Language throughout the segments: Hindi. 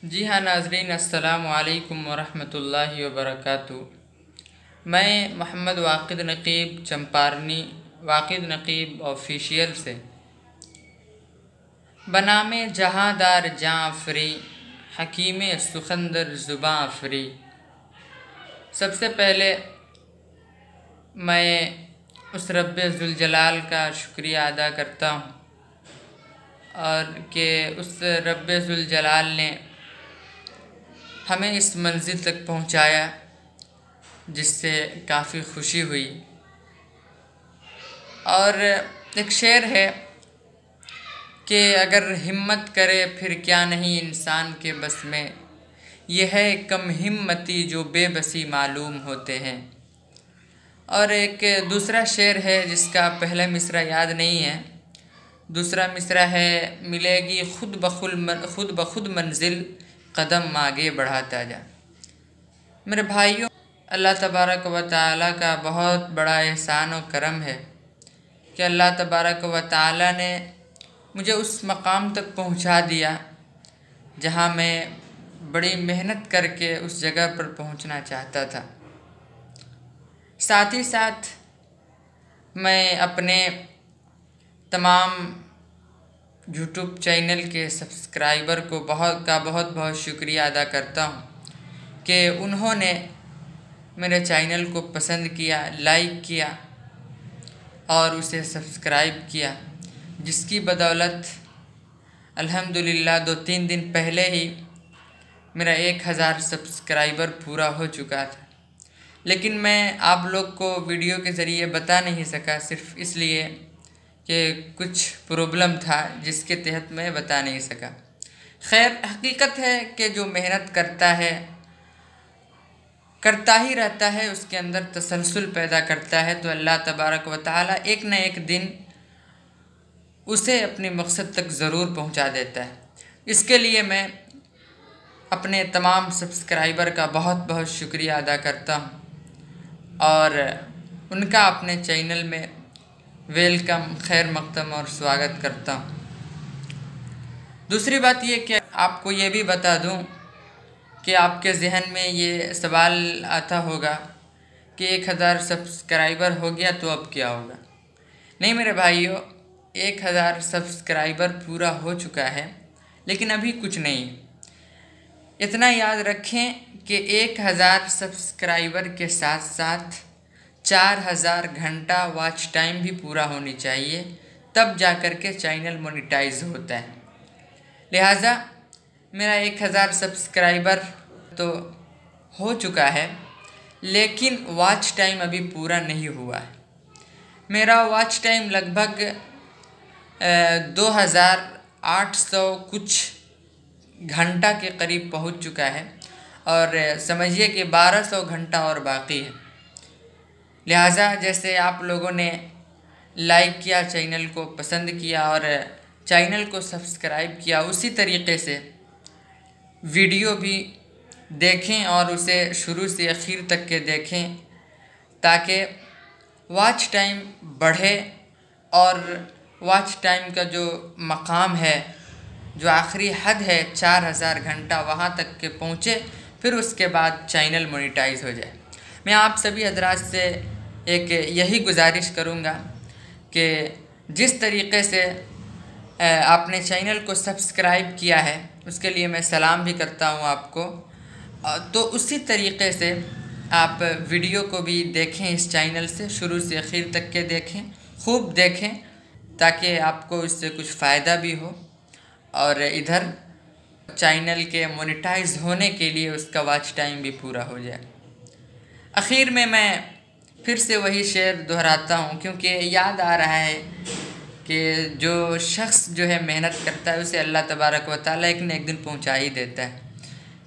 जी हाँ नाज़रीन, अस्सलामु अलैकुम वरहमतुल्लाहि वबरकातुहू। मैं मोहम्मद वाक़िद नक़ीब चंपारनी वाक़िद नक़ीब ऑफिशियल से बनामे जहाँदार जाफ़री हकीम सुखंदर ज़ुबां अफ़री। सबसे पहले मैं उस रब्बे ज़ुल जलाल का शुक्रिया अदा करता हूँ और कि उस रब्बे ज़ुल जलाल ने हमें इस मंजिल तक पहुँचाया जिससे काफ़ी खुशी हुई। और एक शेर है कि अगर हिम्मत करे फिर क्या नहीं इंसान के बस में, यह है कम हिम्मती जो बेबसी मालूम होते हैं। और एक दूसरा शेर है जिसका पहला मिसरा याद नहीं है। दूसरा मिसरा है, मिलेगी खुद ब खुद मंजिल कदम आगे बढ़ाता जा। मेरे भाइयों, अल्लाह तबारक व तआला का बहुत बड़ा एहसान और करम है कि अल्लाह तबारक व तआला ने मुझे उस मकाम तक पहुंचा दिया जहां मैं बड़ी मेहनत करके उस जगह पर पहुंचना चाहता था। साथ ही साथ मैं अपने तमाम यूट्यूब चैनल के सब्सक्राइबर को बहुत शुक्रिया अदा करता हूँ कि उन्होंने मेरे चैनल को पसंद किया, लाइक किया और उसे सब्सक्राइब किया, जिसकी बदौलत अल्हम्दुलिल्लाह 2-3 दिन पहले ही मेरा 1000 सब्सक्राइबर पूरा हो चुका था। लेकिन मैं आप लोग को वीडियो के ज़रिए बता नहीं सका, सिर्फ इसलिए कि कुछ प्रॉब्लम था जिसके तहत मैं बता नहीं सका। खैर, हकीकत है कि जो मेहनत करता ही रहता है, उसके अंदर तसलसल पैदा करता है, तो अल्लाह तबारक व तआला एक न एक दिन उसे अपने मकसद तक ज़रूर पहुंचा देता है। इसके लिए मैं अपने तमाम सब्सक्राइबर का बहुत शुक्रिया अदा करता हूं और उनका अपने चैनल में वेलकम, खैर मक़दम और स्वागत करता हूं। दूसरी बात ये कि आपको ये भी बता दूं कि आपके ज़हन में ये सवाल आता होगा कि 1000 सब्सक्राइबर हो गया तो अब क्या होगा। नहीं मेरे भाइयों, 1000 सब्सक्राइबर पूरा हो चुका है, लेकिन अभी कुछ नहीं। इतना याद रखें कि 1000 सब्सक्राइबर के साथ साथ 4000 घंटा वॉच टाइम भी पूरा होनी चाहिए, तब जाकर के चैनल मोनेटाइज होता है। लिहाजा मेरा 1000 सब्सक्राइबर तो हो चुका है, लेकिन वॉच टाइम अभी पूरा नहीं हुआ है। मेरा वॉच टाइम लगभग 2800 कुछ घंटा के करीब पहुंच चुका है और समझिए कि 1200 घंटा और बाकी है। लिहाजा जैसे आप लोगों ने लाइक किया, चैनल को पसंद किया और चैनल को सब्सक्राइब किया, उसी तरीक़े से वीडियो भी देखें और उसे शुरू से आखिर तक के देखें ताकि वॉच टाइम बढ़े और वॉच टाइम का जो मकाम है, जो आखिरी हद है 4000 घंटा, वहाँ तक के पहुँचे, फिर उसके बाद चैनल मोनेटाइज हो जाए। मैं आप सभी हजरात से एक यही गुजारिश करूँगा कि जिस तरीक़े से आपने चैनल को सब्सक्राइब किया है उसके लिए मैं सलाम भी करता हूँ आपको, तो उसी तरीक़े से आप वीडियो को भी देखें, इस चैनल से शुरू से आखिर तक के देखें, खूब देखें ताकि आपको इससे कुछ फ़ायदा भी हो और इधर चैनल के मोनेटाइज होने के लिए उसका वॉच टाइम भी पूरा हो जाए। आखिर में मैं फिर से वही शेर दोहराता हूँ क्योंकि याद आ रहा है कि जो शख्स जो है मेहनत करता है उसे अल्लाह तबारक व तआला एक न एक दिन पहुँचा ही देता है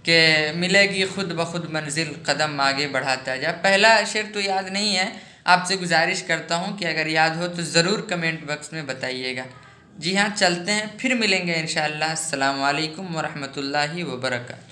कि मिलेगी खुद ब खुद मंजिल कदम आगे बढ़ाता जा। पहला शेर तो याद नहीं है, आपसे गुजारिश करता हूँ कि अगर याद हो तो ज़रूर कमेंट बॉक्स में बताइएगा। जी हाँ, चलते हैं, फिर मिलेंगे इंशाअल्लाह। अस्सलामु अलैकुम वरहमतुल्लाहि वबरकातुहू।